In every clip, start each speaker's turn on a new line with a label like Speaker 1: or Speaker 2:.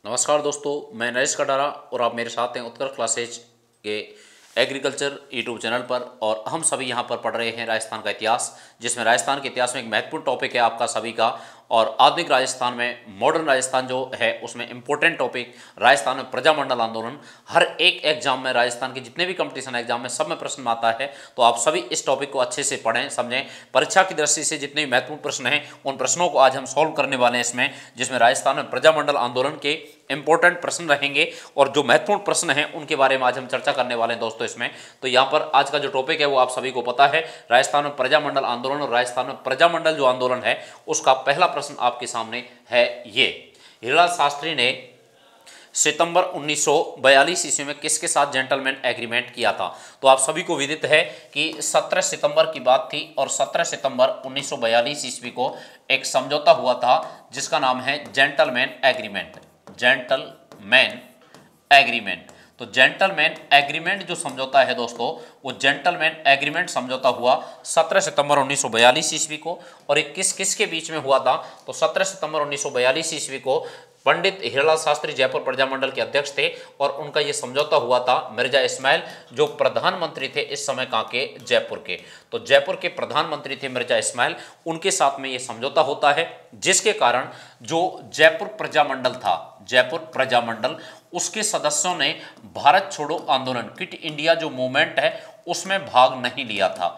Speaker 1: नमस्कार दोस्तों, मैं नरेश कटारा और आप मेरे साथ हैं उत्कर्ष क्लासेज के एग्रीकल्चर यूट्यूब चैनल पर। और हम सभी यहाँ पर पढ़ रहे हैं राजस्थान का इतिहास, जिसमें राजस्थान के इतिहास में एक महत्वपूर्ण टॉपिक है आपका सभी का। और आधुनिक राजस्थान में, मॉडर्न राजस्थान जो है, उसमें इंपॉर्टेंट टॉपिक राजस्थान में प्रजामंडल आंदोलन। हर एक एग्जाम में, राजस्थान के जितने भी कंपटीशन एग्जाम में, सब में प्रश्न आता है। तो आप सभी इस टॉपिक को अच्छे से पढ़ें, समझें। परीक्षा की दृष्टि से जितने भी महत्वपूर्ण प्रश्न हैं, उन प्रश्नों को आज हम सॉल्व करने वाले हैं इसमें, जिसमें राजस्थान में प्रजामंडल आंदोलन के इंपॉर्टेंट प्रश्न रहेंगे और जो महत्वपूर्ण प्रश्न हैं उनके बारे में आज हम चर्चा करने वाले हैं दोस्तों इसमें। तो यहाँ पर आज का जो टॉपिक है वो आप सभी को पता है, राजस्थान में प्रजामंडल आंदोलन। और राजस्थान में प्रजामंडल जो आंदोलन है उसका पहला प्रश्न आपके सामने है ये। हीरालाल शास्त्री ने सितंबर 1942 ईस्वी में किसके साथ जेंटलमैन एग्रीमेंट किया था? तो आप सभी को विदित है कि 17 सितंबर की बात थी और 17 सितंबर 1942 ईस्वी को एक समझौता हुआ था जिसका नाम है जेंटलमैन एग्रीमेंट। Gentleman agreement. तो जेंटलमैन एग्रीमेंट जो समझौता है दोस्तों, वो जेंटलमैन एग्रीमेंट समझौता हुआ 17 सितंबर 1942 ईस्वी को। और ये किस किस के बीच में हुआ था? तो 17 सितंबर 1942 ईस्वी को पंडित हीरालाल शास्त्री जयपुर प्रजामंडल के अध्यक्ष थे और उनका ये समझौता हुआ था मिर्जा इस्माइल, जो प्रधानमंत्री थे इस समय कहाँ के? जयपुर के। तो जयपुर के प्रधानमंत्री थे मिर्जा इस्माइल, उनके साथ में ये समझौता होता है, जिसके कारण जो जयपुर प्रजामंडल था, जयपुर प्रजामंडल, उसके सदस्यों ने भारत छोड़ो आंदोलन, क्विट इंडिया जो मूवमेंट है, उसमें भाग नहीं लिया था।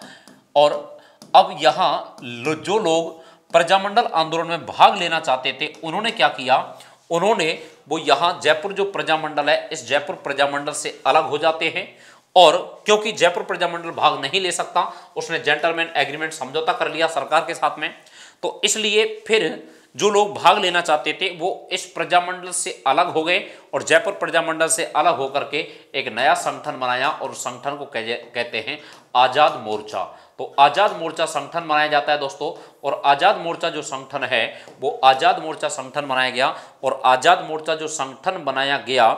Speaker 1: और अब यहाँ जो लोग प्रजामंडल आंदोलन में भाग लेना चाहते थे, उन्होंने क्या किया? उन्होंने वो यहाँ जयपुर जो प्रजामंडल है, इस जयपुर प्रजामंडल से अलग हो जाते हैं। और क्योंकि जयपुर प्रजामंडल भाग नहीं ले सकता, उसने जेंटलमैन एग्रीमेंट समझौता कर लिया सरकार के साथ में, तो इसलिए फिर जो लोग भाग लेना चाहते थे वो इस प्रजामंडल से अलग हो गए और जयपुर प्रजामंडल से अलग होकर के एक नया संगठन बनाया और उस संगठन को कहते हैं आजाद मोर्चा। तो आजाद मोर्चा संगठन बनाया जाता है दोस्तों। और आजाद मोर्चा जो संगठन है वो आजाद मोर्चा संगठन बनाया गया। और आजाद मोर्चा जो संगठन बनाया गया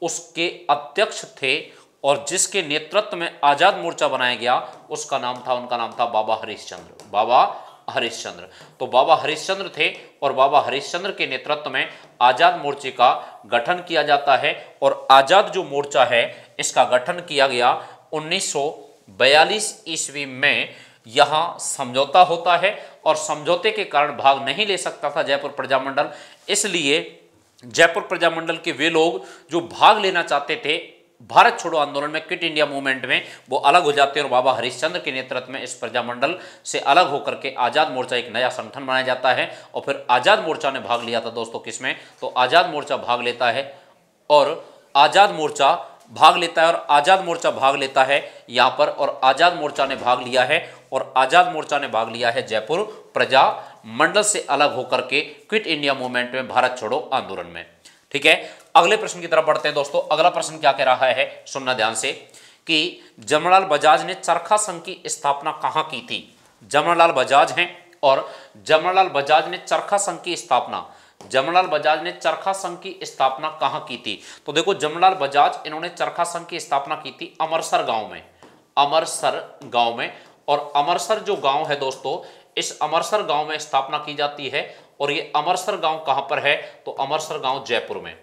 Speaker 1: उसके अध्यक्ष थे और जिसके नेतृत्व में आजाद मोर्चा बनाया गया उसका नाम था, उनका नाम था बाबा हरिश्चंद्र। बाबा हरिश्चंद्र। तो बाबा हरिश्चंद्र थे और बाबा हरिश्चंद्र के नेतृत्व में आजाद मोर्चे का गठन किया जाता है। और आजाद जो मोर्चा है इसका गठन किया गया 1942 ईस्वी में। यहां समझौता होता है और समझौते के कारण भाग नहीं ले सकता था जयपुर प्रजामंडल, इसलिए जयपुर प्रजामंडल के वे लोग जो भाग लेना चाहते थे भारत छोड़ो आंदोलन में, क्विट इंडिया मूवमेंट में, वो अलग हो जाते हैं। और बाबा हरिश्चंद्र के नेतृत्व में इस प्रजामंडल से अलग होकर के आजाद मोर्चा एक नया संगठन बनाया जाता है। और फिर आजाद मोर्चा ने भाग लिया था दोस्तों किसमें? तो आजाद मोर्चा भाग लेता है और आजाद मोर्चा भाग लेता है और आजाद मोर्चा भाग लेता है यहाँ पर। और आजाद मोर्चा ने भाग लिया है और आजाद मोर्चा ने भाग लिया है जयपुर प्रजामंडल से अलग होकर के क्विट इंडिया मूवमेंट में, भारत छोड़ो आंदोलन में। ठीक है, अगले प्रश्न की तरफ बढ़ते हैं दोस्तों। अगला प्रश्न क्या कह रहा है, सुनना ध्यान से, कि जमनालाल बजाज ने चरखा संघ की स्थापना कहां की थी? जमनालाल बजाज हैं और जमनालाल बजाज ने चरखा संघ की स्थापना, जमनालाल बजाज ने चरखा संघ की स्थापना कहां की थी? तो देखो, जमनालाल बजाज, इन्होंने चरखा संघ की स्थापना की थी अमरसर गांव में, अमरसर गांव में। और अमरसर जो गांव है दोस्तों, इस अमरसर गांव में स्थापना की जाती है। और ये अमरसर गांव कहां पर है? तो अमरसर गांव जयपुर में।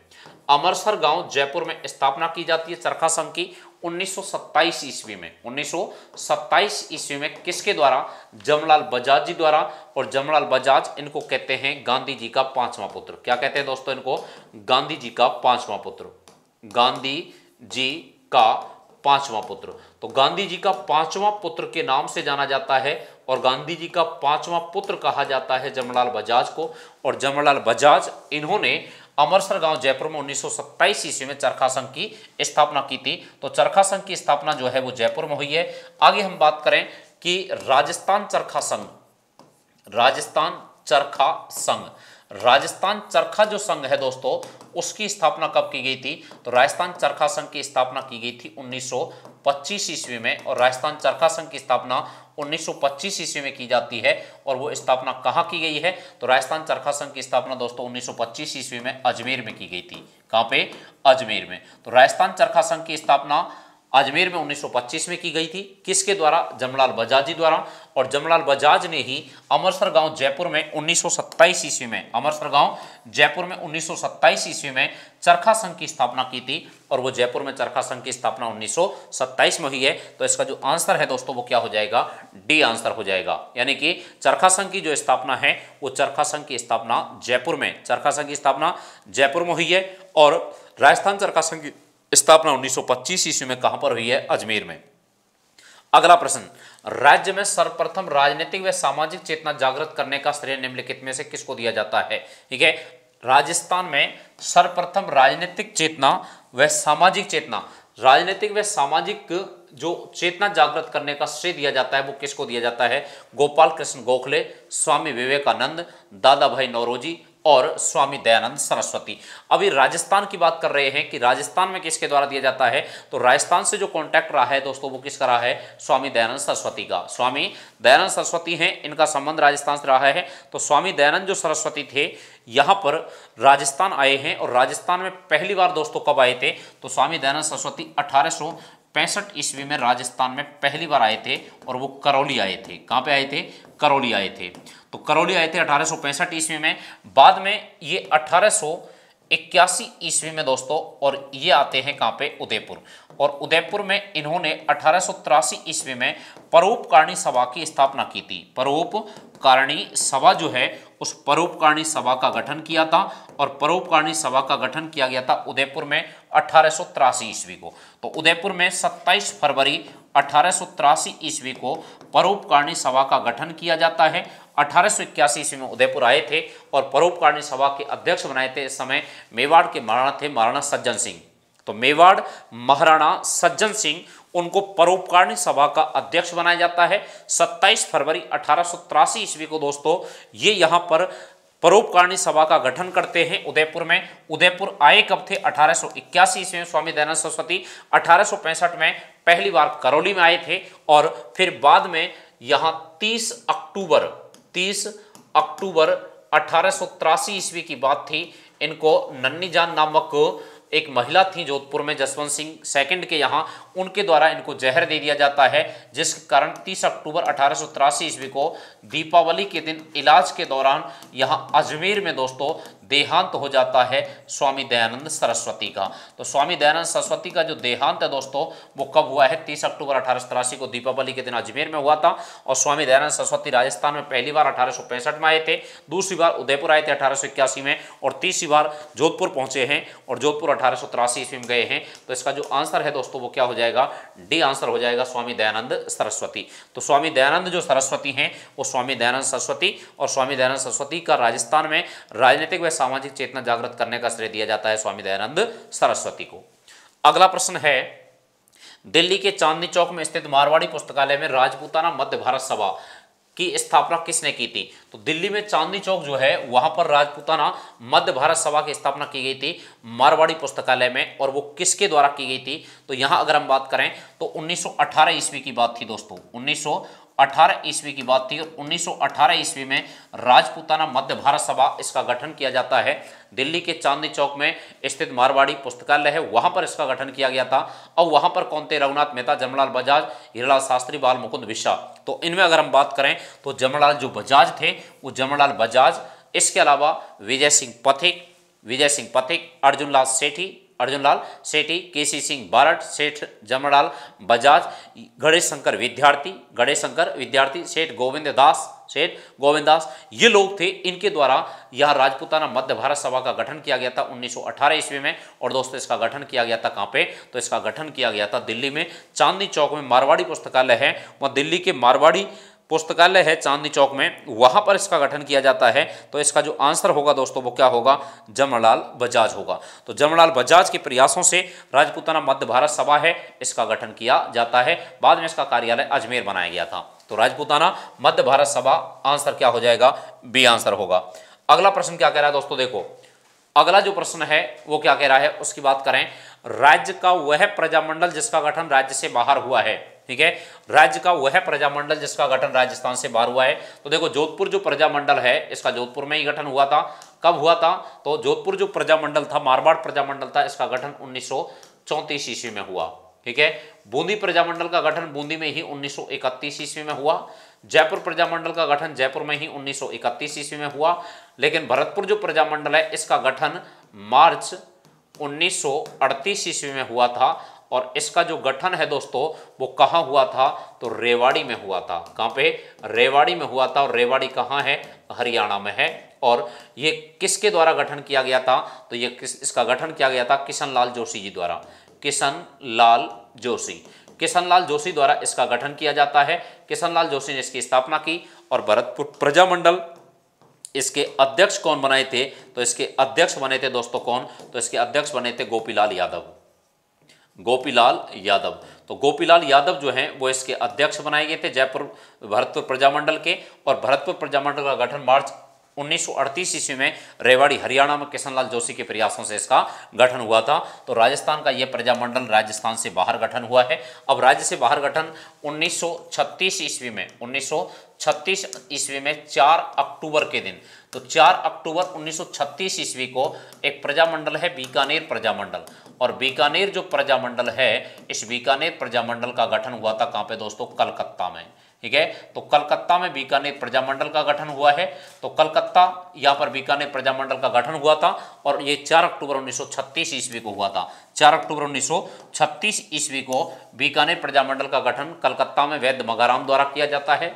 Speaker 1: अमरसर गांव जयपुर में स्थापना की जाती है चरखा संघ की 1927 ईस्वी में। 1927 ईस्वी में किसके द्वारा? जमनालाल बजाज जी द्वारा। और जमनालाल बजाज, इनको कहते हैं गांधी जी का पांचवा पुत्र। क्या कहते हैं दोस्तों इनको? गांधी जी का पांचवा पुत्र। गांधी जी का पांचवा पुत्र। तो गांधी जी का पांचवा पुत्र के नाम से जाना जाता है और गांधी जी का पांचवा पुत्र कहा जाता है जमनालाल बजाज को। और जमनालाल बजाज, इन्होंने अमरसर गांव जयपुर में 1927 ईस्वी में चरखा संघ की स्थापना की थी। तो चरखा संघ की स्थापना जो है वो जयपुर में हुई है। आगे हम बात करें कि राजस्थान चरखा संघ, राजस्थान चरखा संघ, राजस्थान चरखा जो संघ है दोस्तों, उसकी स्थापना कब की गई थी? तो राजस्थान चरखा संघ की स्थापना की गई थी 1925 ईस्वी में। और राजस्थान चरखा संघ की स्थापना 1925 ईस्वी में की जाती है। और वो स्थापना कहाँ की गई है? तो राजस्थान चरखा संघ की स्थापना दोस्तों 1925 ईस्वी में अजमेर में की गई थी। कहाँ पे? अजमेर में। तो राजस्थान चरखा संघ की स्थापना अजमेर में 1925 में की गई थी। किसके द्वारा? जमनालाल बजाज जी द्वारा। और जमनालाल बजाज ने ही अमरसर गांव जयपुर में 1927 ईस्वी में, अमरसर गांव जयपुर में 1927 ईस्वी में चरखा संघ की स्थापना की थी। और वो जयपुर में चरखा संघ की स्थापना 1927 में हुई है। तो इसका जो आंसर है दोस्तों वो क्या हो जाएगा? डी आंसर हो जाएगा। यानी कि चरखा संघ की जो स्थापना है वो चरखा संघ की स्थापना जयपुर में, चरखा संघ की स्थापना जयपुर में हुई है। और राजस्थान चरखा संघ की स्थापना 1925 ईस्वी में कहां पर हुई है? अजमेर में। अगला प्रश्न, राज्य में सर्वप्रथम राजनीतिक व सामाजिक चेतना जागृत करने का श्रेय निम्नलिखित में से किसको दिया जाता है? ठीक है, राजस्थान में सर्वप्रथम राजनीतिक चेतना व सामाजिक चेतना, राजनीतिक व सामाजिक जो चेतना जागृत करने का श्रेय दिया जाता है वो किसको दिया जाता है? गोपाल कृष्ण गोखले, स्वामी विवेकानंद, दादा भाई नौरोजी और स्वामी दयानंद सरस्वती। अभी राजस्थान की बात कर रहे हैं कि राजस्थान में किसके द्वारा दिया जाता है, तो राजस्थान से जो कॉन्टैक्ट रहा है दोस्तों वो किसका रहा है? स्वामी दयानंद सरस्वती का। स्वामी दयानंद सरस्वती हैं, इनका संबंध राजस्थान से रहा है। तो स्वामी दयानंद जो सरस्वती थे यहाँ पर राजस्थान आए हैं। और राजस्थान में पहली बार दोस्तों कब आए थे? तो स्वामी दयानंद सरस्वती 1865 ईस्वी में राजस्थान में पहली बार आए थे। और वो करौली आए थे। कहाँ पे आए थे? करौली आए थे। तो करौली आए थे 1865 ईस्वी में। बाद में ये 1881 ईस्वी में दोस्तों, और ये आते हैं कहाँ पे? उदयपुर। और उदयपुर में इन्होंने 1883 ईस्वी में परोपकारिणी सभा की स्थापना की थी। परोपकारिणी सभा जो है उस परोपकारिणी सभा का गठन किया था। और परोपकारिणी सभा का गठन किया गया था उदयपुर में 1883 ईस्वी को। तो उदयपुर में 27 फरवरी 1883 ईस्वी को परोपकारिणी सभा का गठन किया जाता है। 1881 ईस्वी में उदयपुर आए थे और परोपकारिणी सभा के अध्यक्ष बनाए थे। इस समय मेवाड़ के महाराणा थे महाराणा सज्जन सिंह। तो मेवाड़ महाराणा सज्जन सिंह, उनको परोपकारिणी सभा का अध्यक्ष बनाया जाता है। 27 फरवरी 1883 ईस्वी को दोस्तों ये यहाँ पर परोपकारिणी सभा का गठन करते हैं उदयपुर में। उदयपुर आए कब थे? 1881 ईस्वी में स्वामी दयानंद सरस्वती। 1865 में पहली बार करौली में आए थे। और फिर बाद में यहाँ 30 अक्टूबर 1883 ईस्वी की बात थी। इनको नन्नी जान नामक एक महिला थी जोधपुर में, जसवंत सिंह सेकंड के यहाँ, उनके द्वारा इनको जहर दे दिया जाता है। जिस कारण 30 अक्टूबर 1883 ईस्वी को दीपावली के दिन इलाज के दौरान यहाँ अजमेर में दोस्तों देहांत हो जाता है स्वामी दयानंद सरस्वती का। तो स्वामी दयानंद सरस्वती का जो देहांत है दोस्तों वो कब हुआ है? 30 अक्टूबर 1883 को दीपावली के दिन अजमेर में हुआ था। और स्वामी दयानंद सरस्वती राजस्थान में पहली बार 1865 में आए थे, दूसरी बार उदयपुर आए थे 1881 में, और तीसरी बार जोधपुर पहुंचे हैं और जोधपुर 1883 ईस्वी में गए हैं। तो इसका जो आंसर है दोस्तों वो क्या हो जाएगा? डी आंसर हो जाएगा, स्वामी दयानंद सरस्वती। तो स्वामी दयानंद जो सरस्वती हैं वो स्वामी दयानंद सरस्वती, और स्वामी दयानंद सरस्वती का राजस्थान में राजनीतिक व सामाजिक चेतना जागृत करने का श्रेय दिया जाता है स्वामी दयानंद सरस्वती को। अगला प्रश्न है, दिल्ली के चांदनी चौक में स्थित मारवाड़ी पुस्तकालय में राजपूताना मध्य भारत सभा की स्थापना किसने की थी? तो दिल्ली में चांदनी चौक जो है वहां पर राजपूताना मध्य भारत सभा की स्थापना की गई थी मारवाड़ी पुस्तकालय में। और वो किसके द्वारा की गई थी? तो यहां अगर हम बात करें तो 1918 ईस्वी की बात थी दोस्तों, 1918 ईस्वी की बात थी। और 1918 ईस्वी में राजपूताना मध्य भारत सभा इसका गठन किया जाता है। दिल्ली के चांदनी चौक में स्थित मारवाड़ी पुस्तकालय है वहां पर इसका गठन किया गया था। और वहां पर कौन थे? रघुनाथ मेहता, जमनालाल बजाज, हीरालाल शास्त्री, बाल मुकुंद बिश्रा। तो इनमें अगर हम बात करें तो जमनालाल जो बजाज थे वो जमनालाल बजाज, इसके अलावा विजय सिंह पथिक, अर्जुन लाल सेठी, केसी सिंह बारट, सेठ जमनालाल बजाज, गणेश शंकर विद्यार्थी, सेठ गोविंद दास, ये लोग थे। इनके द्वारा यह राजपूताना मध्य भारत सभा का गठन किया गया था 1918 ईस्वी में। और दोस्तों इसका गठन किया गया था कहाँ पे? तो इसका गठन किया गया था दिल्ली में चांदनी चौक में। मारवाड़ी पुस्तकालय है वह दिल्ली के मारवाड़ी पुस्तकालय है चांदनी चौक में, वहां पर इसका गठन किया जाता है। तो इसका जो आंसर होगा दोस्तों वो क्या होगा? जमनालाल बजाज होगा। तो जमनालाल बजाज के प्रयासों से राजपूताना मध्य भारत सभा है इसका गठन किया जाता है। बाद में इसका कार्यालय अजमेर बनाया गया था। तो राजपूताना मध्य भारत सभा आंसर क्या हो जाएगा? बी आंसर होगा। अगला प्रश्न क्या कह रहा है दोस्तों? देखो अगला जो प्रश्न है वो क्या कह रहा है उसकी बात करें। राज्य का वह प्रजामंडल जिसका गठन राज्य से बाहर हुआ है, ठीक है, राज्य का वह प्रजामंडल जिसका गठन राजस्थान से बाहर हुआ है। तो देखो जोधपुर जो प्रजामंडल है इसका जोधपुर में ही गठन हुआ था। कब हुआ था? तो जोधपुर जो प्रजामंडल था, मारवाड़ प्रजामंडल था, इसका गठन 1934 ईस्वी में हुआ। ठीक है। बूंदी प्रजामंडल का गठन बूंदी में ही 1931 ईस्वी में हुआ। जयपुर प्रजामंडल का गठन जयपुर में ही 1931 ईस्वी में हुआ। लेकिन भरतपुर जो प्रजामंडल है इसका गठन मार्च 1938 ईस्वी में हुआ था। और इसका जो गठन है दोस्तों वो कहाँ हुआ था, तो रेवाड़ी में हुआ था। कहाँ पे, रेवाड़ी में हुआ था। और रेवाड़ी कहाँ है, हरियाणा में है। और ये किसके द्वारा गठन किया गया था, तो ये इसका गठन किया गया था किशनलाल जोशी जी द्वारा। किशनलाल जोशी, किशनलाल जोशी द्वारा इसका गठन किया जाता है। किशनलाल जोशी ने इसकी स्थापना की। और भरतपुर प्रजामंडल इसके अध्यक्ष कौन बनाए थे, तो इसके अध्यक्ष बने थे दोस्तों कौन, तो इसके अध्यक्ष बने थे गोपीलाल यादव। गोपीलाल यादव, तो गोपीलाल यादव जो हैं वो इसके अध्यक्ष बनाए गए थे जयपुर भरतपुर प्रजामंडल के। और भरतपुर प्रजामंडल का गठन मार्च 1938 ईस्वी में रेवाड़ी हरियाणा में किशनलाल जोशी के प्रयासों से इसका गठन हुआ था। तो राजस्थान का यह प्रजामंडल राजस्थान से बाहर गठन हुआ है। अब राज्य से बाहर गठन 1936 ईस्वी में, 1936 ईस्वी में 4 अक्टूबर के दिन, तो 4 अक्टूबर 1936 ईस्वी को एक प्रजामंडल है बीकानेर प्रजामंडल। और बीकानेर जो प्रजामंडल है, इस बीकानेर प्रजामंडल का गठन हुआ था कहाँ पे दोस्तों, कलकत्ता में। ठीक है, तो कलकत्ता में बीकानेर प्रजामंडल का गठन हुआ है। तो कलकत्ता यहाँ पर बीकानेर प्रजामंडल का गठन हुआ था। और ये 4 अक्टूबर 1936 ईस्वी को हुआ था। 4 अक्टूबर 1936 ईस्वी को बीकानेर प्रजामंडल का गठन कलकत्ता में वैद्य मगाराम द्वारा किया जाता है।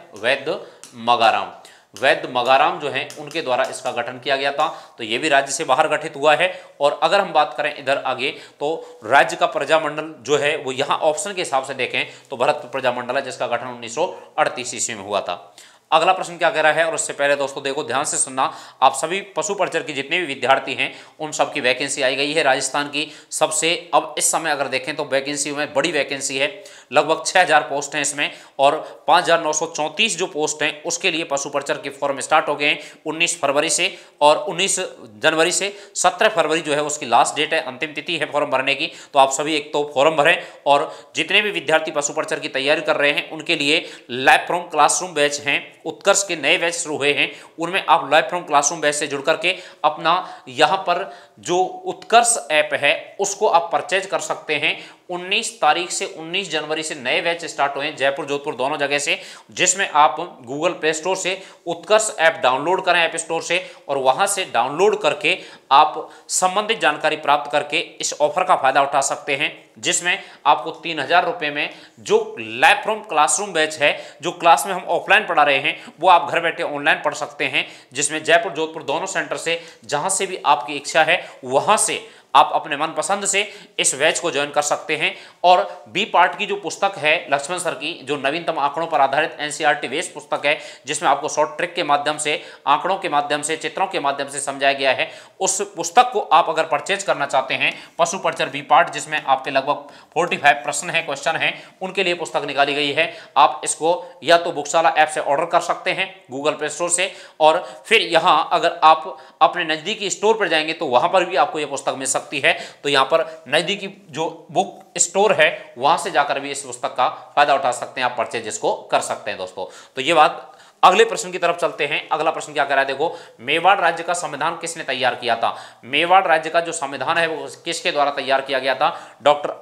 Speaker 1: वैद्य मगाराम जो हैं उनके द्वारा इसका गठन किया गया था। तो ये भी राज्य से बाहर गठित हुआ है। और अगर हम बात करें इधर आगे, तो राज्य का प्रजामंडल जो है वो यहाँ ऑप्शन के हिसाब से देखें तो भरतपुर प्रजामंडल है जिसका गठन 1938 ईस्वी में हुआ था। अगला प्रश्न क्या कह रहा है, और उससे पहले दोस्तों देखो ध्यान से सुनना, आप सभी पशु परिचर के जितने भी विद्यार्थी हैं उन सब की वैकेंसी आई गई है राजस्थान की सबसे। अब इस समय अगर देखें तो वैकेंसी में बड़ी वैकेंसी है, लगभग 6000 पोस्ट हैं इसमें। और 5934 जो पोस्ट हैं उसके लिए पशु परिचर के फॉर्म स्टार्ट हो गए हैं 19 फरवरी से। और 19 जनवरी से 17 फरवरी जो है उसकी लास्ट डेट है, अंतिम तिथि है फॉर्म भरने की। तो आप सभी एक तो फॉर्म भरें। और जितने भी विद्यार्थी पशु परिचर की तैयारी कर रहे हैं उनके लिए लाइव फ्रॉम क्लासरूम बैच हैं, उत्कर्ष के नए बैच शुरू हुए हैं, उनमें आप लाइव फ्रॉम क्लासरूम बैच से जुड़ करके अपना यहाँ पर जो उत्कर्ष ऐप है उसको आप परचेज कर सकते हैं। 19 तारीख से 19 जनवरी से नए बैच स्टार्ट हुए हैं जयपुर जोधपुर दोनों जगह से, जिसमें आप गूगल प्ले स्टोर से उत्कर्ष ऐप डाउनलोड करें ऐप स्टोर से, और वहां से डाउनलोड करके आप संबंधित जानकारी प्राप्त करके इस ऑफर का फायदा उठा सकते हैं, जिसमें आपको 3000 रुपये में जो लाइव फ्रॉम क्लासरूम बैच है, जो क्लास में हम ऑफलाइन पढ़ा रहे हैं वो आप घर बैठे ऑनलाइन पढ़ सकते हैं, जिसमें जयपुर जोधपुर दोनों सेंटर से जहां से भी आपकी इच्छा है वहां से आप अपने मनपसंद से इस बैच को ज्वाइन कर सकते हैं। और बी पार्ट की जो पुस्तक है लक्ष्मण सर की, जो नवीनतम आंकड़ों पर आधारित एनसीईआरटी बेस्ड पुस्तक है, जिसमें आपको शॉर्ट ट्रिक के माध्यम से, आंकड़ों के माध्यम से, चित्रों के माध्यम से समझाया गया है, उस पुस्तक को आप अगर परचेज करना चाहते हैं, पशु परिचर बी पार्ट जिसमें आपके लगभग 45 प्रश्न हैं, क्वेश्चन हैं, उनके लिए पुस्तक निकाली गई है। आप इसको या तो बुकशाला ऐप से ऑर्डर कर सकते हैं गूगल प्ले स्टोर से, और फिर यहाँ अगर आप अपने नज़दीकी स्टोर पर जाएंगे तो वहाँ पर भी आपको ये पुस्तक मिल सकती है। तो यहाँ पर नज़दीकी जो बुक स्टोर है वहाँ से जाकर भी इस पुस्तक का फायदा उठा सकते हैं, आप परचेज इसको कर सकते हैं दोस्तों। तो ये बात, अगले प्रश्न की तरफ चलते हैं। अगला प्रश्न क्या कह रहा है, देखो, मेवाड़ राज्य का संविधान किसने तैयार किया था। मेवाड़ राज्य का जो संविधान है वो किसके द्वारा तैयार किया गया था, डॉक्टर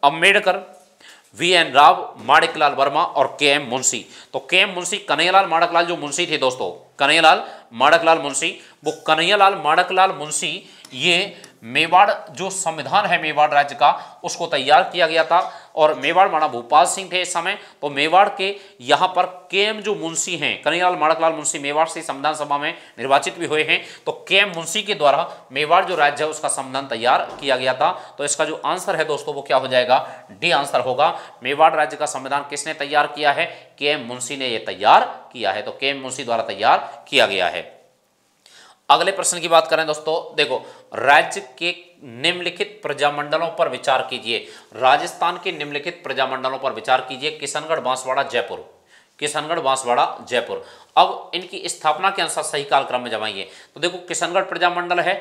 Speaker 1: अंबेडकर, VN राव, माणिकलाल वर्मा और KM मुंशी। तो KM मुंशी, कन्हैयालाल माणिकलाल जो मुंशी थे दोस्तों, कन्हैयालाल माणिकलाल मुंशी, वो कन्हैयालाल माणिकलाल मुंशी ये मेवाड़ जो संविधान है मेवाड़ राज्य का उसको तैयार किया गया था। और मेवाड़ माना भोपाल सिंह थे इस समय। तो मेवाड़ के यहाँ पर KM जो मुंशी हैं, कन्हैयालाल माणिकलाल मुंशी मेवाड़ से संविधान सभा में निर्वाचित भी हुए हैं। तो KM मुंशी के द्वारा मेवाड़ जो राज्य है उसका संविधान तैयार किया गया था। तो इसका जो आंसर है दोस्तों वो क्या हो जाएगा, डी आंसर होगा। मेवाड़ राज्य का संविधान किसने तैयार किया है, KM मुंशी ने यह तैयार किया है। तो KM मुंशी द्वारा तैयार किया गया है। अगले प्रश्न की बात करें दोस्तों, देखो, राज्य के निम्नलिखित प्रजामंडलों पर विचार कीजिए। राजस्थान के निम्नलिखित प्रजामंडलों पर विचार कीजिए। किशनगढ़, बांसवाड़ा, जयपुर। किशनगढ़, बांसवाड़ा, जयपुर। अब इनकी स्थापना के अनुसार सही कालक्रम में जमाइए। तो देखो, किशनगढ़ प्रजामंडल है,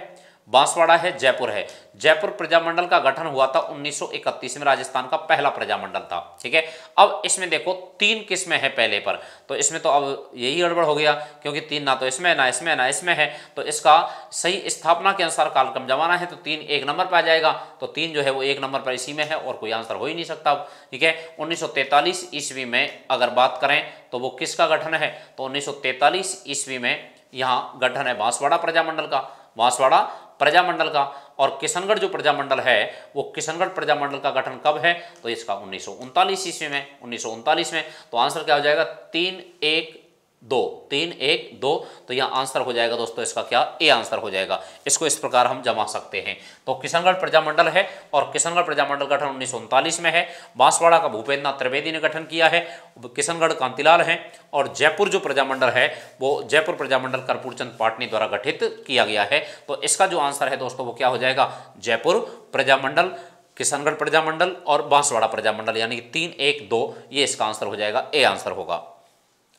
Speaker 1: बांसवाड़ा है, जयपुर है। जयपुर प्रजामंडल का गठन हुआ था 1931 में, राजस्थान का पहला प्रजामंडल था। ठीक है, अब इसमें देखो 3 किस्में हैं पहले पर, तो इसमें तो अब यही गड़बड़ हो गया, क्योंकि 3 ना तो इसमें, ना इसमें, ना इसमें है। तो इसका सही स्थापना के अनुसार कालक्रम जमाना है, तो 3 1 नंबर पर आ जाएगा। तो 3 जो है वो 1 नंबर पर इसी में है, और कोई आंसर हो ही नहीं सकता। ठीक है, 1943 ईस्वी में अगर बात करें तो वो किसका गठन है, तो 1943 ईस्वी में यहाँ गठन है बांसवाड़ा प्रजामंडल का, बांसवाड़ा प्रजामंडल का। और किशनगढ़ जो प्रजामंडल है वो किशनगढ़ प्रजामंडल का गठन कब है, तो इसका 1939 ईस्वी में, 1939 में। तो आंसर क्या हो जाएगा, 3 1 2, 3 1 2। तो यह आंसर हो जाएगा दोस्तों इसका क्या, ए आंसर हो जाएगा। इसको इस प्रकार हम जमा सकते हैं। तो किशनगढ़ प्रजामंडल है, और किशनगढ़ प्रजामंडल गठन 1939 में है। बांसवाड़ा का भूपेंद्रनाथ त्रिवेदी ने गठन किया है, किशनगढ़ कांतिलाल है। और जयपुर जो प्रजामंडल है वो जयपुर प्रजामंडल कर्पूरचंद पाटनी द्वारा गठित किया गया है। तो इसका जो आंसर है दोस्तों वो क्या हो जाएगा, जयपुर प्रजामंडल, किशनगढ़ प्रजामंडल और बांसवाड़ा प्रजामंडल, यानी कि 3 1 2, ये इसका आंसर हो जाएगा, ए आंसर होगा।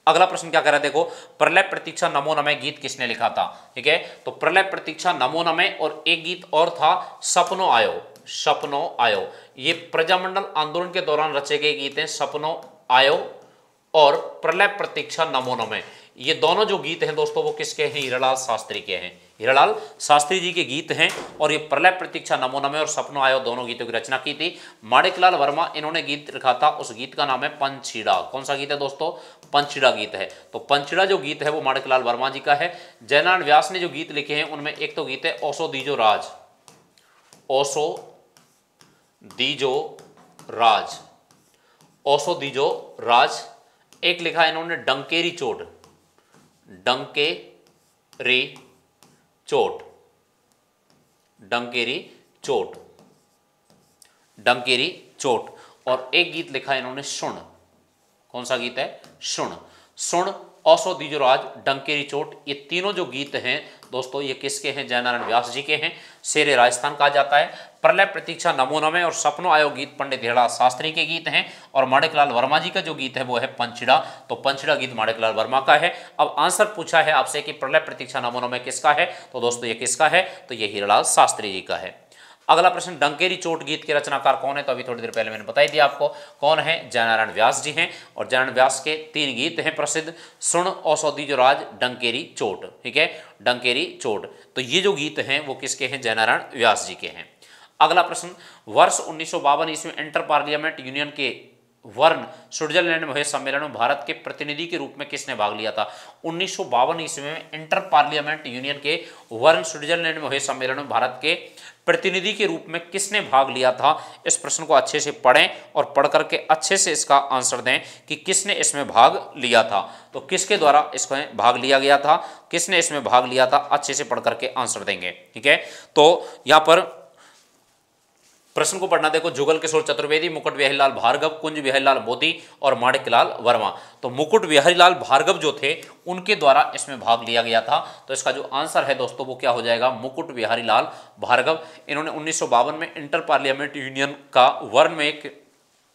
Speaker 1: अगला प्रश्न क्या कह रहा है, देखो, प्रलय प्रतीक्षा नमो नमः गीत किसने लिखा था। ठीक है, तो प्रलय प्रतीक्षा नमो नमः और एक गीत और था सपनो आयो, सपनो आयो। ये प्रजामंडल आंदोलन के दौरान रचे गए गीत हैं, सपनो आयो और प्रलय प्रतीक्षा नमो नमः। ये दोनों जो गीत हैं दोस्तों वो किसके हैं, हीरालाल शास्त्री के हैं, हीरालाल शास्त्री जी के गीत हैं। और ये प्रलय प्रतीक्षा नमो नमः और सपनो आयो दोनों गीतों की रचना की थी माणिकलाल वर्मा, इन्होंने गीत लिखा था। उस गीत का नाम है पंचीड़ा। कौन सा गीत है दोस्तों, पंचीड़ा गीत है। तो पंचीड़ा जो गीत है वो माणिकलाल वर्मा जी का है। जयनारायण व्यास ने जो गीत लिखे हैं उनमें एक तो गीत है ओसो दीजो राज, ओसो दीजो राज, ओसो दीजो राज। एक लिखा है इन्होंने डंकेरी चोट, डंकेरी चोट, डंकेरी चोट, डंकेरी चोट। और एक गीत लिखा है इन्होंने सुन। कौन सा गीत है, सुन, सुन, ओसो दीजोराज, डंकेरी चोट। ये तीनों जो गीत हैं दोस्तों ये किसके हैं, जयनारायण व्यास जी के हैं। शेरे राजस्थान कहा जाता है। प्रलय प्रतीक्षा नमो नमः और सपनो आयो गीत पंडित हीरालाल शास्त्री के गीत हैं। और माणिकलाल वर्मा जी का जो गीत है वो है पंचीड़ा। तो पंचीड़ा गीत माणिकलाल वर्मा का है। अब आंसर पूछा है आपसे कि प्रलय प्रतीक्षा नमो नमः किसका है, तो दोस्तों ये किसका है, तो ये हीरालाल शास्त्री जी का है। अगला प्रश्न, डंकेरी चोट गीत के रचनाकार कौन है, तो अभी थोड़ी देर पहले मैंने बताई दिया आपको कौन है, जयनारायण व्यास जी हैं। और जयनारायण व्यास के 3 गीत हैं प्रसिद्ध, सुन, ओसो दीजो राज, डंकेरी चोट। ठीक है, डंकेरी चोट। तो ये जो गीत हैं वो किसके हैं, जयनारायण व्यास जी के हैं। अगला प्रश्न, वर्ष 1952 ईस्वी में इंटर पार्लियामेंट यूनियन के वर्ण स्विट्जरलैंड में हुए सम्मेलन में भारत के प्रतिनिधि के रूप में किसने भाग लिया था। 1952 ईस्वी में इंटर पार्लियामेंट यूनियन के वर्ण स्विट्जरलैंड में हुए सम्मेलन में भारत के प्रतिनिधि के रूप में किसने भाग लिया था। इस प्रश्न को अच्छे से पढ़ें और पढ़ करके अच्छे से इसका आंसर दें कि किसने इसमें भाग लिया था। तो किसके द्वारा इसमें भाग लिया गया था, किसने इसमें भाग लिया था, अच्छे से पढ़ करके आंसर देंगे। ठीक है, तो यहाँ पर प्रश्न को पढ़ना देखो, जुगल किशोर चतुर्वेदी, मुकुट बिहारीलाल भार्गव, कुंज बिहारीलाल मोदी और माणिकलाल वर्मा। तो मुकुट बिहारीलाल भार्गव जो थे उनके द्वारा इसमें भाग लिया गया था। तो इसका जो आंसर है दोस्तों वो क्या हो जाएगा, मुकुट बिहारीलाल भार्गव। इन्होंने 1952 में इंटर पार्लियामेंट यूनियन का वर्ण में एक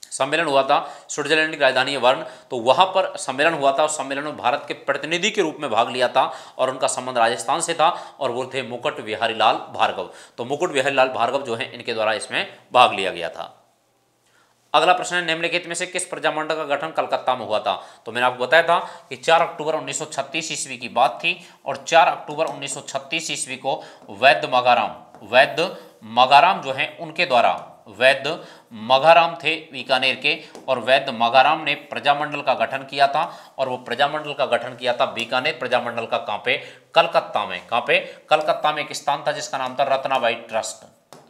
Speaker 1: सम्मेलन हुआ था, स्विट्जरलैंड की राजधानी है वर्ण। तो वहां पर सम्मेलन हुआ था, उस सम्मेलन में भारत के प्रतिनिधि के रूप में भाग लिया था और उनका संबंध राजस्थान से था और वो थे मुकुट बिहारीलाल भार्गव। तो मुकुट बिहारीलाल भार्गव जो है इनके द्वारा इसमें भाग लिया गया था। अगला प्रश्न है, निम्नलिखित में से किस प्रजामंडल का गठन कलकत्ता में हुआ था। तो मैंने आपको बताया था कि 4 अक्टूबर 1936 ईस्वी की बात थी और 4 अक्टूबर 1936 ईस्वी को वैद्य मगाराम जो हैं उनके द्वारा, वैद्य मगाराम थे बीकानेर के, और वैद्य मगाराम ने प्रजामंडल का गठन किया था। और वो प्रजामंडल का गठन किया था बीकानेर प्रजामंडल का, कहाँ पे, कलकत्ता में। कहाँ पे, कलकत्ता में एक स्थान था जिसका नाम था रत्नाबाई ट्रस्ट,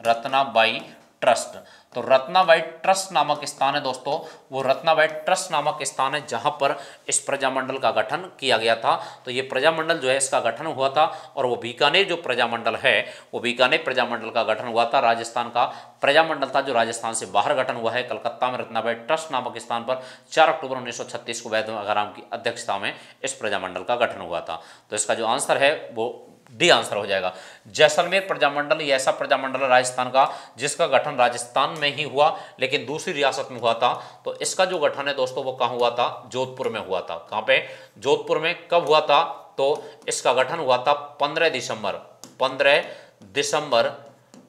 Speaker 1: रत्नाबाई ट्रस्ट। तो रत्नाबाई ट्रस्ट नामक स्थान है दोस्तों, वो रत्नाबाई ट्रस्ट नामक स्थान है जहां पर इस प्रजामंडल का गठन किया गया था। तो ये प्रजामंडल जो है इसका गठन हुआ था और वो बीकानेर जो प्रजामंडल है वो बीकानेर प्रजामंडल का गठन हुआ था। राजस्थान का प्रजामंडल था जो राजस्थान से बाहर गठन हुआ है, कलकत्ता में रत्नाबाई ट्रस्ट नामक स्थान पर 4 अक्टूबर 1936 को वैद्य मगाराम की अध्यक्षता में इस प्रजामंडल का गठन हुआ था। तो इसका जो आंसर है वो डी आंसर हो जाएगा। जैसलमेर प्रजामंडल ये ऐसा प्रजामंडल है राजस्थान का जिसका गठन राजस्थान में ही हुआ लेकिन दूसरी रियासत में हुआ था। तो इसका जो गठन है दोस्तों वो कहाँ हुआ था, जोधपुर में हुआ था। कहाँ पे, जोधपुर में। कब हुआ था, तो इसका गठन हुआ था 15 दिसंबर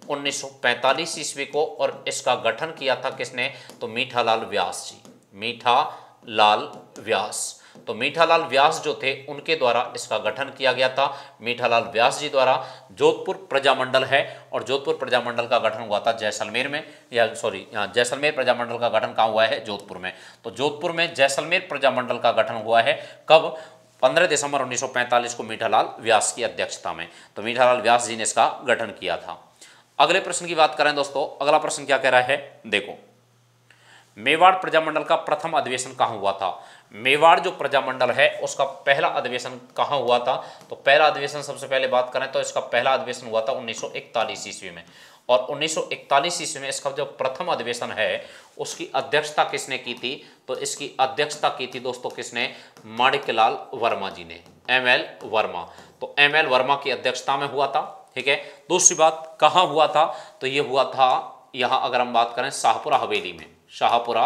Speaker 1: 1945 ईस्वी को, और इसका गठन किया था किसने, तो मीठालाल व्यास जी, मीठालाल व्यास। तो मीठालाल व्यास जो थे उनके द्वारा इसका गठन किया गया था, मीठालाल व्यास जी द्वारा। जोधपुर प्रजामंडल है, और जोधपुर प्रजामंडल का गठन हुआ था जैसलमेर में, या सॉरी जैसलमेर प्रजामंडल का गठन कहाँ हुआ है, जोधपुर में। तो जोधपुर में जैसलमेर प्रजामंडल का गठन हुआ है कब, 15 दिसंबर 1945 को मीठालाल व्यास की अध्यक्षता में। तो मीठालाल व्यास जी ने इसका गठन किया था। अगले प्रश्न की बात करें दोस्तों, अगला प्रश्न क्या कह रहा है, देखो मेवाड़ प्रजामंडल का प्रथम अधिवेशन कहाँ हुआ था। मेवाड़ जो प्रजामंडल है उसका पहला अधिवेशन कहाँ हुआ था, तो पहला अधिवेशन सबसे पहले बात करें तो इसका पहला अधिवेशन हुआ था 1941 ईस्वी में, और 1941 ईस्वी में इसका जो प्रथम अधिवेशन है उसकी अध्यक्षता किसने की थी, तो इसकी अध्यक्षता की थी दोस्तों किसने, माणिक्यलाल वर्मा जी ने, ML वर्मा। तो ML वर्मा की अध्यक्षता में हुआ था, ठीक है। दूसरी बात कहाँ हुआ था, तो ये हुआ था यहाँ अगर हम बात करें शाहपुरा हवेली में, शाहपुरा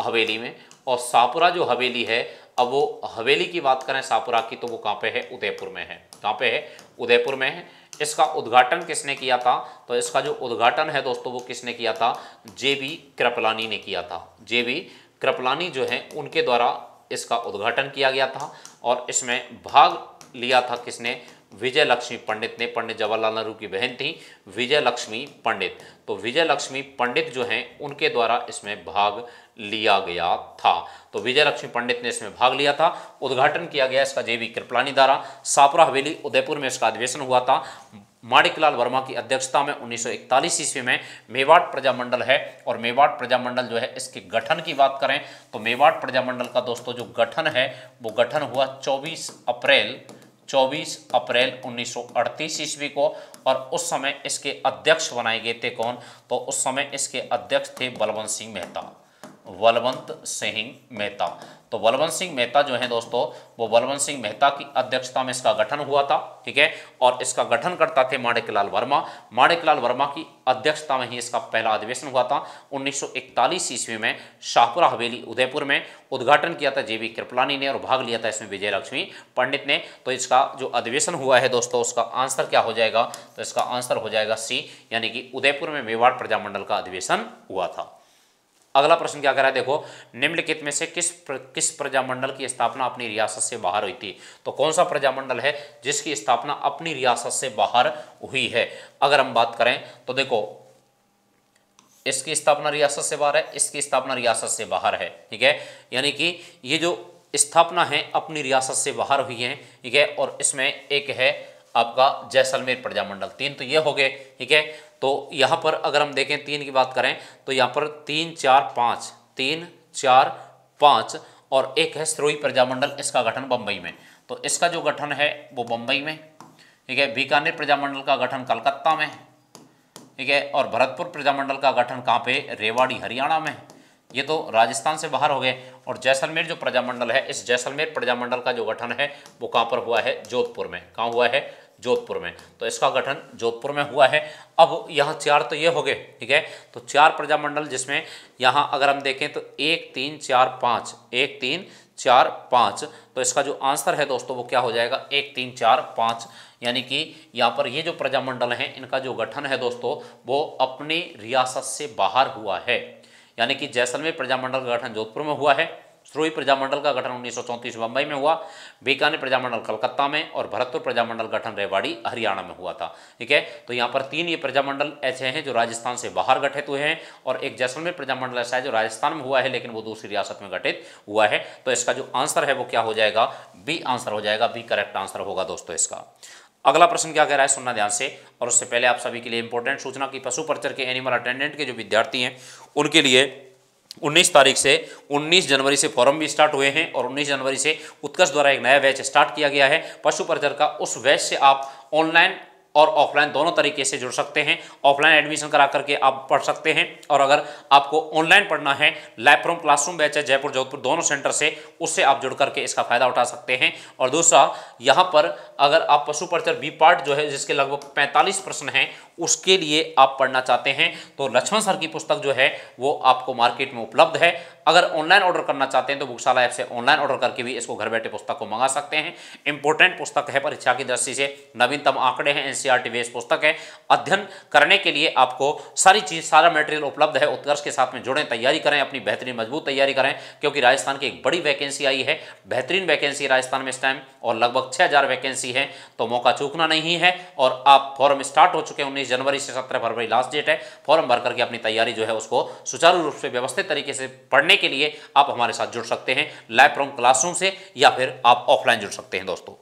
Speaker 1: हवेली में। और शाहपुरा जो हवेली है, अब वो हवेली की बात करें शाहपुरा की, तो वो कहाँ पे है, उदयपुर में है। कहाँ पे है, उदयपुर में है। इसका उद्घाटन किसने किया था, तो इसका जो उद्घाटन है दोस्तों वो किसने किया था, JB कृपलानी ने किया था। JB कृपलानी जो है उनके द्वारा इसका उद्घाटन किया गया था, और इसमें भाग लिया था किसने, विजय लक्ष्मी पंडित ने। पंडित जवाहरलाल नेहरू की बहन थी विजय लक्ष्मी पंडित, तो विजय लक्ष्मी पंडित जो हैं उनके द्वारा इसमें भाग लिया गया था। तो विजय लक्ष्मी पंडित ने इसमें भाग लिया था। उद्घाटन किया गया इसका JB कृपलानी द्वारा। शाहपुरा हवेली उदयपुर में इसका अधिवेशन हुआ था माणिक्यलाल वर्मा की अध्यक्षता में 1941 ईस्वी में। मेवाड़ प्रजामंडल है, और मेवाड़ प्रजामंडल जो है इसके गठन की बात करें तो मेवाड़ प्रजामंडल का दोस्तों जो गठन है वो गठन हुआ 24 अप्रैल 1938 ईस्वी को, और उस समय इसके अध्यक्ष बनाए गए थे कौन, तो उस समय इसके अध्यक्ष थे बलवंत सिंह मेहता, बलवंत सिंह मेहता। तो बलवंत सिंह मेहता जो है दोस्तों वो बलवंत सिंह मेहता की अध्यक्षता में इसका गठन हुआ था, ठीक है। और इसका गठन करता थे माणिक्यलाल वर्मा। माणिक्यलाल वर्मा की अध्यक्षता में ही इसका पहला अधिवेशन हुआ था 1941 ईस्वी में शाहपुरा हवेली उदयपुर में। उद्घाटन किया था JB कृपलानी ने, और भाग लिया था इसमें विजय लक्ष्मी पंडित ने। तो इसका जो अधिवेशन हुआ है दोस्तों उसका आंसर क्या हो जाएगा, तो इसका आंसर हो जाएगा C, यानी कि उदयपुर में मेवाड़ प्रजामंडल का अधिवेशन हुआ था। अगला प्रश्न क्या कर रहा है, देखो निम्नलिखित में से किस प्रजामंडल की स्थापना अपनी रियासत से बाहर हुई थी। तो कौन सा प्रजामंडल है जिसकी स्थापना अपनी रियासत से बाहर हुई है। अगर हम बात करें तो देखो इसकी स्थापना रियासत से बाहर है, इसकी स्थापना रियासत से बाहर है, ठीक है। यानी कि ये जो स्थापना है अपनी रियासत से बाहर हुई है, ठीक है। और इसमें एक है आपका जैसलमेर प्रजामंडल। तीन तो ये हो गए, ठीक है। तो यहाँ पर अगर हम देखें तीन की बात करें तो यहाँ पर 3, 4, 5 और एक है सिरोही प्रजामंडल। इसका गठन बम्बई में, तो इसका जो गठन है वो बम्बई में, ठीक है। बीकानेर प्रजामंडल का गठन कलकत्ता में, ठीक है। और भरतपुर प्रजामंडल का गठन कहाँ पे, रेवाड़ी हरियाणा में। ये तो राजस्थान से बाहर हो गए। और जैसलमेर जो प्रजामंडल है, इस जैसलमेर प्रजामंडल का जो गठन है वो कहाँ पर हुआ है, जोधपुर में। कहाँ हुआ है, जोधपुर में। तो इसका गठन जोधपुर में हुआ है। अब यहाँ 4 तो ये हो गए, ठीक है। तो 4 प्रजामंडल जिसमें यहाँ अगर हम देखें तो 1, 3, 4, 5, 1, 3, 4, 5। तो इसका जो आंसर है दोस्तों वो क्या हो जाएगा, 1, 3, 4, 5। यानी कि यहाँ पर ये जो प्रजामंडल हैं इनका जो गठन है दोस्तों वो अपनी रियासत से बाहर हुआ है। यानी कि जैसलमेर प्रजामंडल का गठन जोधपुर में हुआ है, सिरोही प्रजामंडल का गठन 1934 मुंबई में हुआ, बीकानेर प्रजामंडल कलकत्ता में, और भरतपुर प्रजामंडल गठन रेवाड़ी हरियाणा में हुआ था, ठीक है। तो यहाँ पर 3 ये प्रजामंडल ऐसे हैं जो राजस्थान से बाहर गठित हुए हैं, और एक जैसलमेर प्रजामंडल ऐसा है जो राजस्थान में हुआ है लेकिन वो दूसरी रियासत में गठित हुआ है। तो इसका जो आंसर है वो क्या हो जाएगा, बी आंसर हो जाएगा। बी करेक्ट आंसर होगा दोस्तों इसका। अगला प्रश्न क्या कह रहा है, सुनना ध्यान से। और उससे पहले आप सभी के लिए इंपॉर्टेंट सूचना की पशु पर्चर के एनिमल अटेंडेंट के जो विद्यार्थी हैं उनके लिए 19 तारीख से 19 जनवरी से फॉर्म भी स्टार्ट हुए हैं, और 19 जनवरी से उत्कर्ष द्वारा एक नया बैच स्टार्ट किया गया है पशु पर्चर का। उस बैच से आप ऑनलाइन और ऑफलाइन दोनों तरीके से जुड़ सकते हैं। ऑफलाइन एडमिशन करा करके आप पढ़ सकते हैं, और अगर आपको ऑनलाइन पढ़ना है, लाइव फ्रॉम क्लासरूम बैच है जयपुर जोधपुर दोनों सेंटर से, उससे आप जुड़ करके इसका फायदा उठा सकते हैं। और दूसरा, यहाँ पर अगर आप पशु पर्चर बी पार्ट जो है जिसके लगभग 45 प्रश्न हैं उसके लिए आप पढ़ना चाहते हैं तो लक्ष्मण सर की पुस्तक जो है वो आपको मार्केट में उपलब्ध है। अगर ऑनलाइन ऑर्डर करना चाहते हैं तो बुकशाला ऐप से ऑनलाइन ऑर्डर करके भी इसको घर बैठे पुस्तक को मंगा सकते हैं। इंपॉर्टेंट पुस्तक है, परीक्षा की दृष्टि से नवीनतम आंकड़े हैं, एनसीईआरटी बेस्ड पुस्तक है। अध्ययन करने के लिए आपको सारी चीज़, सारा मटेरियल उपलब्ध है। उत्कर्ष के साथ में जुड़ें, तैयारी करें, अपनी बेहतरीन मजबूत तैयारी करें, क्योंकि राजस्थान की एक बड़ी वैकेंसी आई है, बेहतरीन वैकेंसी राजस्थान में इस टाइम, और लगभग 6000 वैकेंसी है, तो मौका चूकना नहीं है। और आप फॉर्म स्टार्ट हो चुके हैं, 19 जनवरी से 17 फरवरी लास्ट डेट है। फॉर्म भर करके अपनी तैयारी जो है उसको सुचारू रूप से व्यवस्थित तरीके से पढ़ने के लिए आप हमारे साथ जुड़ सकते हैं, लाइव फ्रॉम क्लासरूम से, या फिर आप ऑफलाइन जुड़ सकते हैं दोस्तों।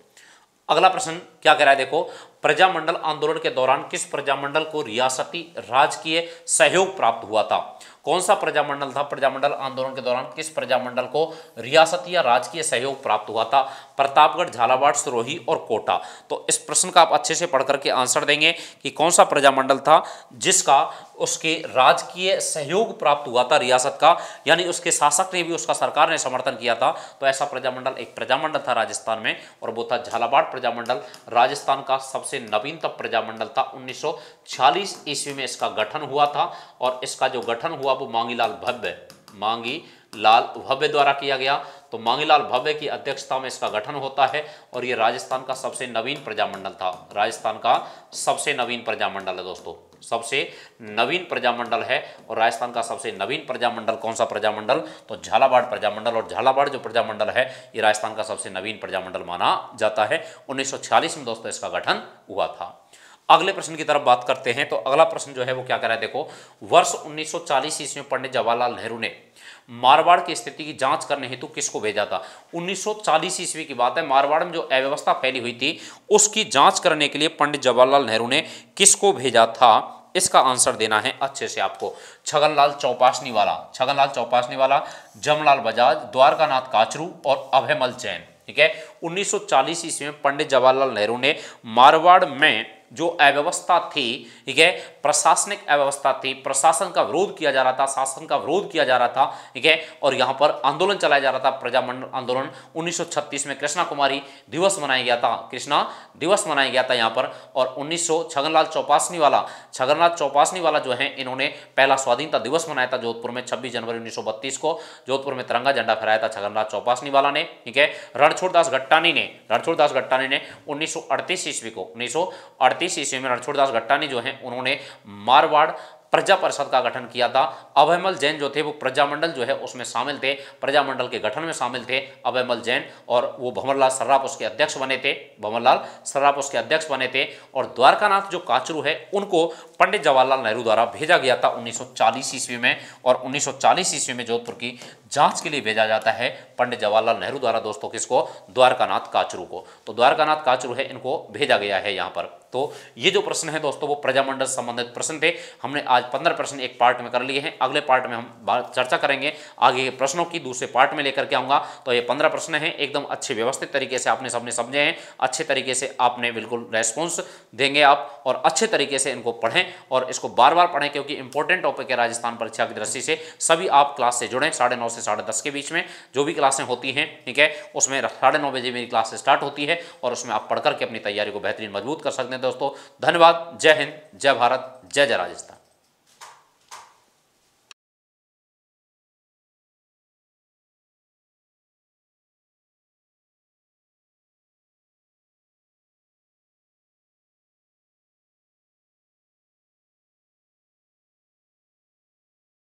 Speaker 1: अगला प्रश्न क्या कह रहा है, देखो, प्रजामंडल आंदोलन के दौरान किस प्रजामंडल को रियासती राजकीय सहयोग प्राप्त हुआ था? कौन सा प्रजामंडल था? प्रजामंडल आंदोलन के दौरान किस प्रजामंडल को रियासती या राजकीय सहयोग प्राप्त हुआ था? प्रतापगढ़, झालावाड़, सिरोही और कोटा। तो इस प्रश्न का आप अच्छे से पढ़ करके आंसर देंगे कि कौन सा प्रजामंडल था जिसका उसके राजकीय सहयोग प्राप्त हुआ था, रियासत का, यानी उसके शासक ने भी, उसका सरकार ने समर्थन किया था। तो ऐसा प्रजामंडल, एक प्रजामंडल था राजस्थान में, और वो था झालावाड़ प्रजामंडल। राजस्थान का सबसे नवीनतम प्रजामंडल था। 1946 ईस्वी में इसका गठन हुआ था, और इसका जो गठन हुआ वो मांगीलाल भव्य द्वारा किया गया। तो मांगीलाल भव्य की अध्यक्षता में इसका गठन होता है, और ये राजस्थान का सबसे नवीन प्रजामंडल था। राजस्थान का सबसे नवीन प्रजामंडल है दोस्तों, सबसे नवीन प्रजामंडल है। और राजस्थान का सबसे नवीन प्रजामंडल कौन सा प्रजामंडल? तो झालावाड़ प्रजामंडल। और झालावाड़ जो प्रजामंडल है ये राजस्थान का सबसे नवीन प्रजामंडल माना जाता है। 1946 में दोस्तों इसका गठन हुआ था। अगले प्रश्न की तरफ बात करते हैं। तो अगला प्रश्न जो है वो क्या कह रहा है, देखो, वर्ष 1940 ईस्वी में पंडित जवाहरलाल नेहरू ने मारवाड़ की स्थिति की जांच करने हेतु किसको भेजा था? 1940 ईस्वी की बात है। मारवाड़ में जो अव्यवस्था फैली हुई थी उसकी जांच करने के लिए पंडित जवाहरलाल नेहरू ने किसको भेजा था? इसका आंसर देना है अच्छे से आपको। छगनलाल चौपासनी वाला, जमलाल बजाज, द्वारकानाथ काचरू और अभयमल जैन। ठीक है, 1940 ईस्वी में पंडित जवाहरलाल नेहरू ने मारवाड़ में जो अव्यवस्था थी, ठीक है, प्रशासनिक अव्यवस्था थी, प्रशासन का विरोध किया जा रहा था, शासन का विरोध किया जा रहा था, ठीक है, और यहाँ पर आंदोलन चलाया जा रहा था, प्रजामंडल आंदोलन। 1936 में कृष्णा कुमारी दिवस मनाया गया था, कृष्णा दिवस मनाया गया था यहाँ पर। और 1900 छगनलाल चौपासनी वाला जो है, इन्होंने पहला स्वाधीनता दिवस मनाया था जोधपुर में 26 जनवरी 1932 को। जोधपुर में तिरंगा झंडा फहराया था छगनलाल चौपासनी वाला ने। ठीक है, रणछोड़दास गट्टानी ने 1938 ईस्वी में रणछोड़दास गट्टानी जो हैं उन्होंने मारवाड़ प्रजा परिषद का गठन किया था। अभयमल जैन जो थे वो प्रजामंडल जो है उसमें शामिल थे, प्रजामंडल के गठन में शामिल थे अभयमल जैन, और वो भंवरलाल सर्राफ उसके अध्यक्ष बने थे। और द्वारकानाथ जो काचरू है उनको पंडित जवाहरलाल नेहरू द्वारा भेजा गया था 1940 ईस्वी में। और 1940 ईस्वी में जोधपुर की जांच के लिए भेजा जाता है पंडित जवाहरलाल नेहरू द्वारा दोस्तों, किसको? द्वारकानाथ काचरू को। तो द्वारकानाथ काचरू है, इनको भेजा गया है यहाँ पर। तो ये जो प्रश्न है दोस्तों वो प्रजामंडल संबंधित प्रश्न थे। हमने आज 15 प्रश्न एक पार्ट में कर लिए हैं। अगले पार्ट में हम चर्चा करेंगे आगे के प्रश्नों की, दूसरे पार्ट में लेकर के आऊँगा। तो ये 15 प्रश्न हैं, एकदम अच्छे व्यवस्थित तरीके से आपने सबने समझे हैं, अच्छे तरीके से आपने बिल्कुल रेस्पॉन्स देंगे आप, और अच्छे तरीके से इनको पढ़ें और इसको बार बार पढ़ें, क्योंकि इंपॉर्टेंट टॉपिक है राजस्थान परीक्षा की दृष्टि से। सभी आप क्लास से जुड़ें, 9:30 से 10:30 के बीच में जो भी क्लासें होती हैं, ठीक है, उसमें 9:30 बजे मेरी क्लास स्टार्ट होती है, और उसमें आप पढ़ करके अपनी तैयारी को बेहतरीन मजबूत कर सकते हैं दोस्तों। धन्यवाद। जय हिंद, जय भारत, जय जय राजस्थान।